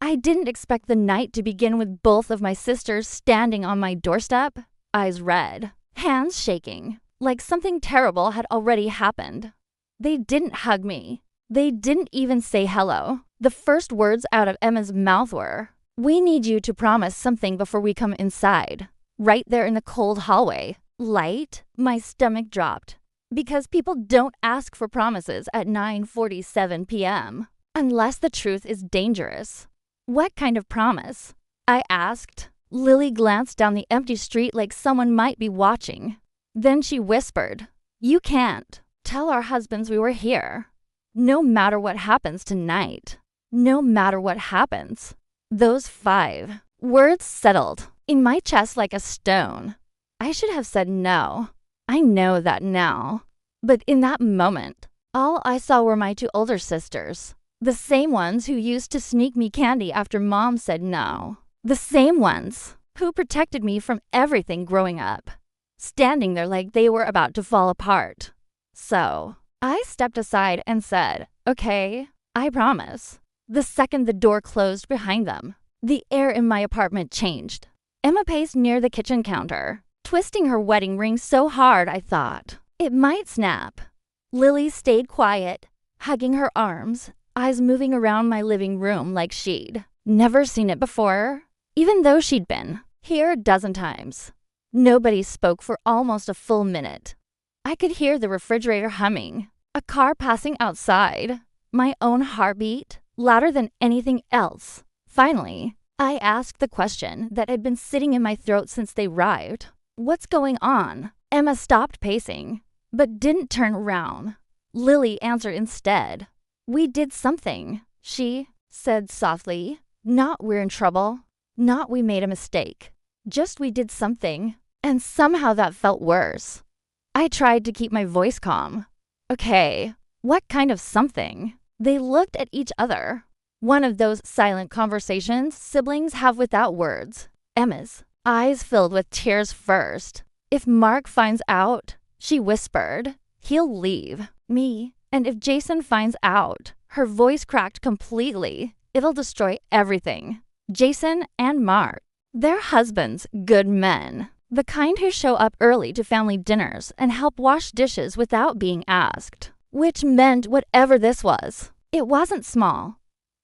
I didn't expect the night to begin with both of my sisters standing on my doorstep, eyes red, hands shaking, like something terrible had already happened. They didn't hug me. They didn't even say hello. The first words out of Emma's mouth were, "We need you to promise something before we come inside." Right there in the cold hallway. Light, my stomach dropped. Because people don't ask for promises at 9:47 p.m. unless the truth is dangerous. What kind of promise? I asked. Lily glanced down the empty street like someone might be watching. Then she whispered, "You can't. Tell our husbands we were here. No matter what happens tonight. No matter what happens." Those 5 words settled in my chest like a stone. I should have said no. I know that now. But in that moment, all I saw were my 2 older sisters. The same ones who used to sneak me candy after Mom said no. The same ones who protected me from everything growing up. Standing there like they were about to fall apart. So, I stepped aside and said, "Okay, I promise." The second the door closed behind them, the air in my apartment changed. Emma paced near the kitchen counter, twisting her wedding ring so hard I thought it might snap. Lily stayed quiet, hugging her arms, eyes moving around my living room like she'd never seen it before, even though she'd been here a dozen times. Nobody spoke for almost a full minute. I could hear the refrigerator humming, a car passing outside, my own heartbeat, louder than anything else. Finally, I asked the question that had been sitting in my throat since they arrived. "What's going on?" Emma stopped pacing, but didn't turn around. Lily answered instead. "We did something," she said softly. "Not we're in trouble. Not we made a mistake. Just we did something, and somehow that felt worse." I tried to keep my voice calm. "Okay, what kind of something?" They looked at each other. One of those silent conversations siblings have without words. Emma's eyes filled with tears first. "If Mark finds out," she whispered, "he'll leave me. And if Jason finds out," her voice cracked completely, "it'll destroy everything. Jason and Mark. They're husbands, good men. The kind who show up early to family dinners and help wash dishes without being asked." Which meant whatever this was, it wasn't small.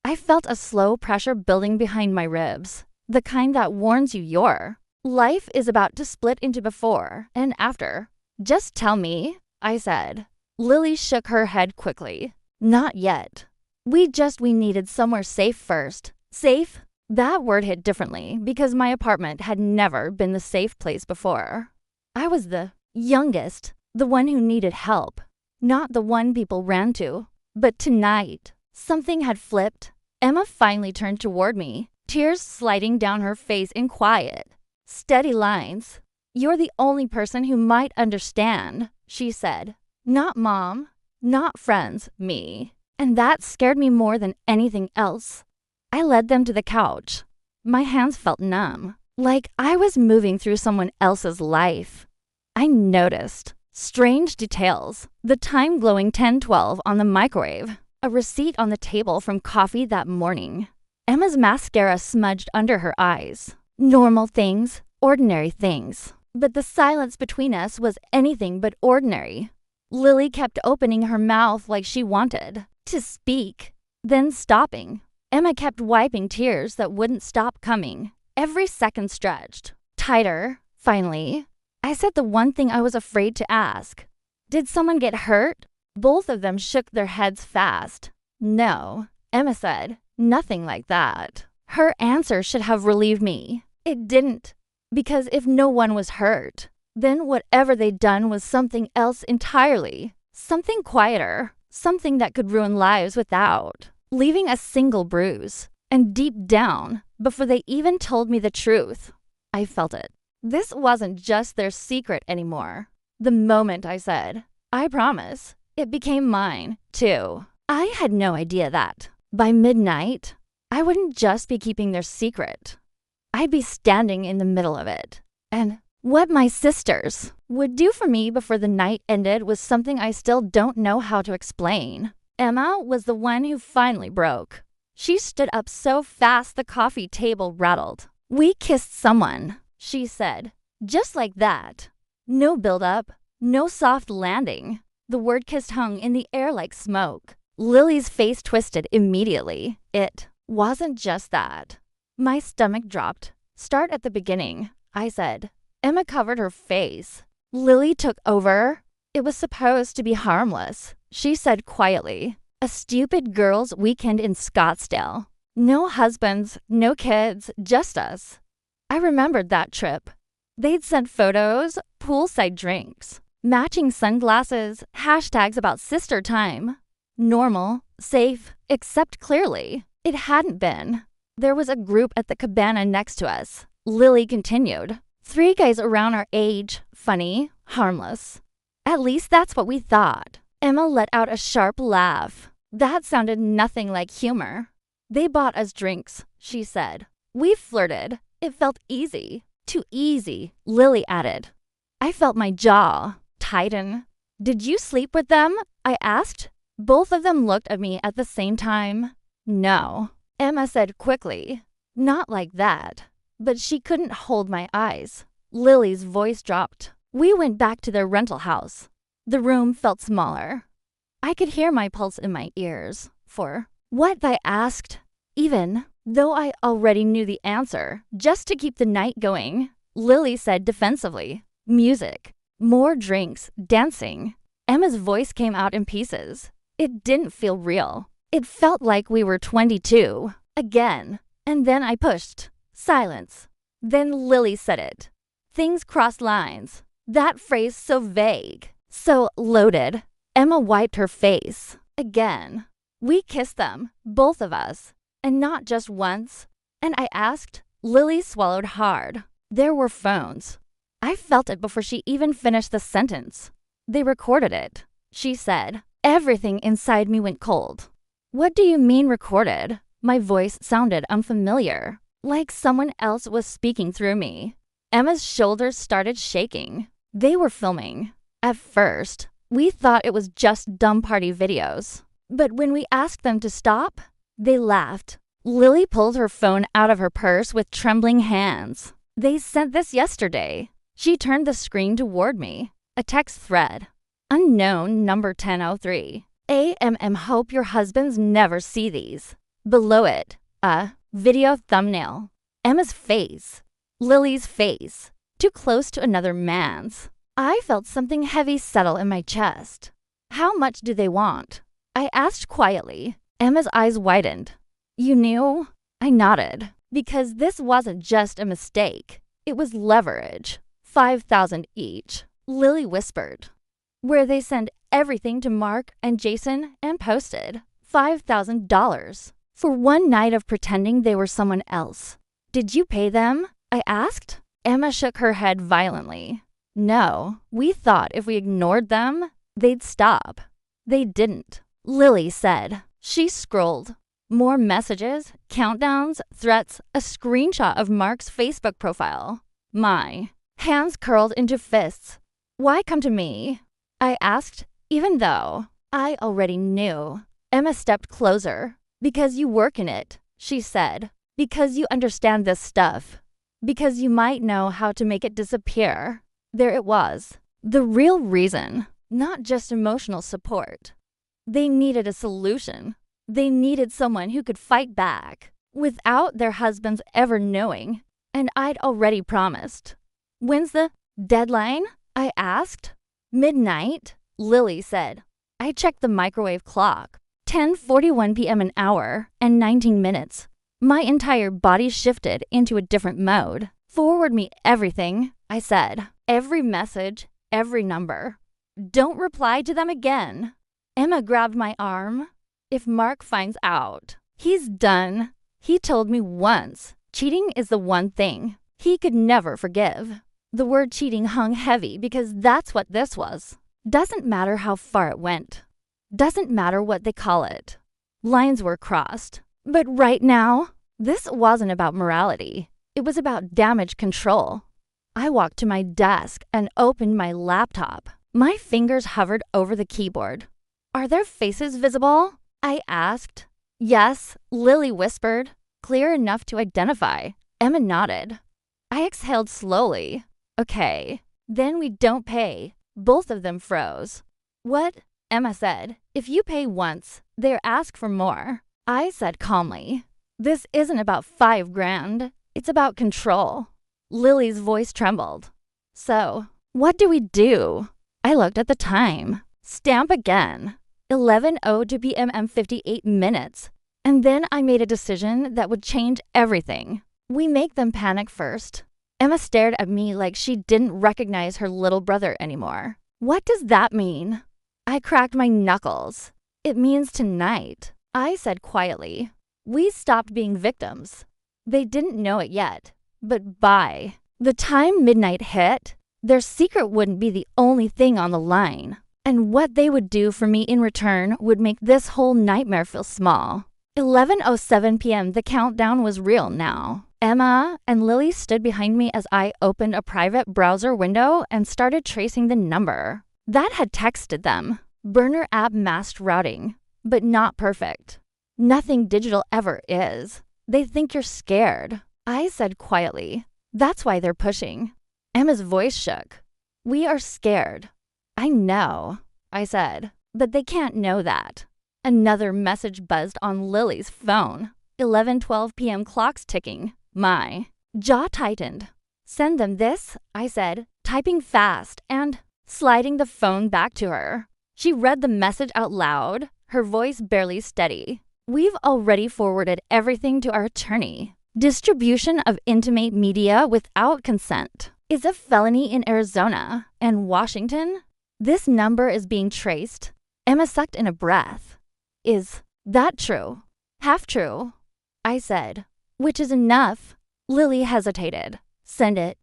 I felt a slow pressure building behind my ribs, the kind that warns you your life is about to split into before and after. "Just tell me," I said. Lily shook her head quickly. "Not yet. We needed somewhere safe first." Safe? That word hit differently because my apartment had never been the safe place before. I was the youngest, the one who needed help, not the one people ran to. But tonight, something had flipped. Emma finally turned toward me, tears sliding down her face in quiet, steady lines. "You're the only person who might understand," she said. "Not Mom, not friends, me." And that scared me more than anything else. I led them to the couch. My hands felt numb, like I was moving through someone else's life. I noticed strange details, the time glowing 10:12 on the microwave, a receipt on the table from coffee that morning. Emma's mascara smudged under her eyes. Normal things, ordinary things. But the silence between us was anything but ordinary. Lily kept opening her mouth like she wanted to speak, then stopping. Emma kept wiping tears that wouldn't stop coming. Every second stretched. Tighter. Finally, I said the one thing I was afraid to ask. "Did someone get hurt?" Both of them shook their heads fast. "No," Emma said. "Nothing like that." Her answer should have relieved me. It didn't. Because if no one was hurt, then whatever they'd done was something else entirely. Something quieter. Something that could ruin lives without leaving a single bruise. And deep down, before they even told me the truth, I felt it. This wasn't just their secret anymore. The moment I said, "I promise," it became mine, too. I had no idea that by midnight, I wouldn't just be keeping their secret. I'd be standing in the middle of it. And what my sisters would do for me before the night ended was something I still don't know how to explain. Emma was the one who finally broke. She stood up so fast the coffee table rattled. "We kissed someone," she said. Just like that. No build-up, no soft landing. The word kissed hung in the air like smoke. Lily's face twisted immediately. It wasn't just that. My stomach dropped. "Start at the beginning," I said. Emma covered her face. Lily took over. "It was supposed to be harmless," she said quietly. "A stupid girls' weekend in Scottsdale. No husbands, no kids, just us." I remembered that trip. They'd sent photos, poolside drinks, matching sunglasses, hashtags about sister time. Normal, safe, except clearly, it hadn't been. There was a group at the cabana next to us. Lily continued. 3 guys around our age, funny, harmless. At least that's what we thought. Emma let out a sharp laugh. That sounded nothing like humor. "They bought us drinks," she said. "We flirted. It felt easy. Too easy," Lily added. I felt my jaw tighten. "Did you sleep with them?" I asked. Both of them looked at me at the same time. "No," Emma said quickly. "Not like that." But she couldn't hold my eyes. Lily's voice dropped. We went back to their rental house. The room felt smaller. I could hear my pulse in my ears. For what I asked, even though I already knew the answer, just to keep the night going, Lily said defensively. "Music, more drinks, dancing." Emma's voice came out in pieces. It didn't feel real. It felt like we were 22. Again. And then I pushed. Silence. Then Lily said it. "Things cross lines." That phrase so vague, so loaded. Emma wiped her face. Again. "We kissed them, both of us. And not just once." And I asked. Lily swallowed hard. There were phones. I felt it before she even finished the sentence. "They recorded it," she said. Everything inside me went cold. "What do you mean recorded?" My voice sounded unfamiliar, like someone else was speaking through me. Emma's shoulders started shaking. They were filming. At first, we thought it was just dumb party videos. But when we asked them to stop, they laughed. Lily pulled her phone out of her purse with trembling hands. "They sent this yesterday." She turned the screen toward me. A text thread. Unknown number 1003. Hope your husbands never see these. Below it, a video thumbnail. Emma's face. Lily's face. Too close to another man's. I felt something heavy settle in my chest. "How much do they want?" I asked quietly. Emma's eyes widened. "You knew?" I nodded. Because this wasn't just a mistake. It was leverage. 5,000 each. Lily whispered. "Where they send everything to Mark and Jason and posted. $5,000. For one night of pretending they were someone else." "Did you pay them?" I asked. Emma shook her head violently. "No, we thought if we ignored them, they'd stop." "They didn't," Lily said. She scrolled. More messages, countdowns, threats, a screenshot of Mark's Facebook profile. My hands curled into fists. "Why come to me?" I asked, even though I already knew. Emma stepped closer. "Because you work in it," she said. "Because you understand this stuff. Because you might know how to make it disappear." There it was. The real reason, not just emotional support. They needed a solution. They needed someone who could fight back without their husbands ever knowing. And I'd already promised. "When's the deadline?" I asked. "Midnight," Lily said. I checked the microwave clock. 10:41 p.m. an hour and 19 minutes. My entire body shifted into a different mode. "Forward me everything," I said. "Every message, every number. Don't reply to them again." Emma grabbed my arm. "If Mark finds out, he's done. He told me once, cheating is the one thing he could never forgive." The word cheating hung heavy because that's what this was. Doesn't matter how far it went. Doesn't matter what they call it. Lines were crossed. But right now, this wasn't about morality. It was about damage control. I walked to my desk and opened my laptop. My fingers hovered over the keyboard. "Are their faces visible?" I asked. Yes, Lily whispered, clear enough to identify. Emma nodded. I exhaled slowly. Okay. Then we don't pay. Both of them froze. What? Emma said. If you pay once, they ask for more. I said calmly. This isn't about $5,000. It's about control. Lily's voice trembled. So, what do we do? I looked at the time. Stamp again. 11:02 p.m. and 58 minutes. And then I made a decision that would change everything. We make them panic first. Emma stared at me like she didn't recognize her little brother anymore. What does that mean? I cracked my knuckles. It means tonight, I said quietly. We stopped being victims. They didn't know it yet, but by the time midnight hit, their secret wouldn't be the only thing on the line. And what they would do for me in return would make this whole nightmare feel small. 11:07 p.m. The countdown was real now. Emma and Lily stood behind me as I opened a private browser window and started tracing the number. That had texted them. Burner app masked routing, but not perfect. Nothing digital ever is. They think you're scared. I said quietly. That's why they're pushing. Emma's voice shook. We are scared. I know, I said, but they can't know that. Another message buzzed on Lily's phone. 11:12 p.m. clock's ticking. My jaw tightened. Send them this, I said, typing fast and sliding the phone back to her. She read the message out loud, her voice barely steady. We've already forwarded everything to our attorney. Distribution of intimate media without consent is a felony in Arizona and Washington. This number is being traced. Emma sucked in a breath. Is that true? Half true, I said. Which is enough. Lily hesitated. Send it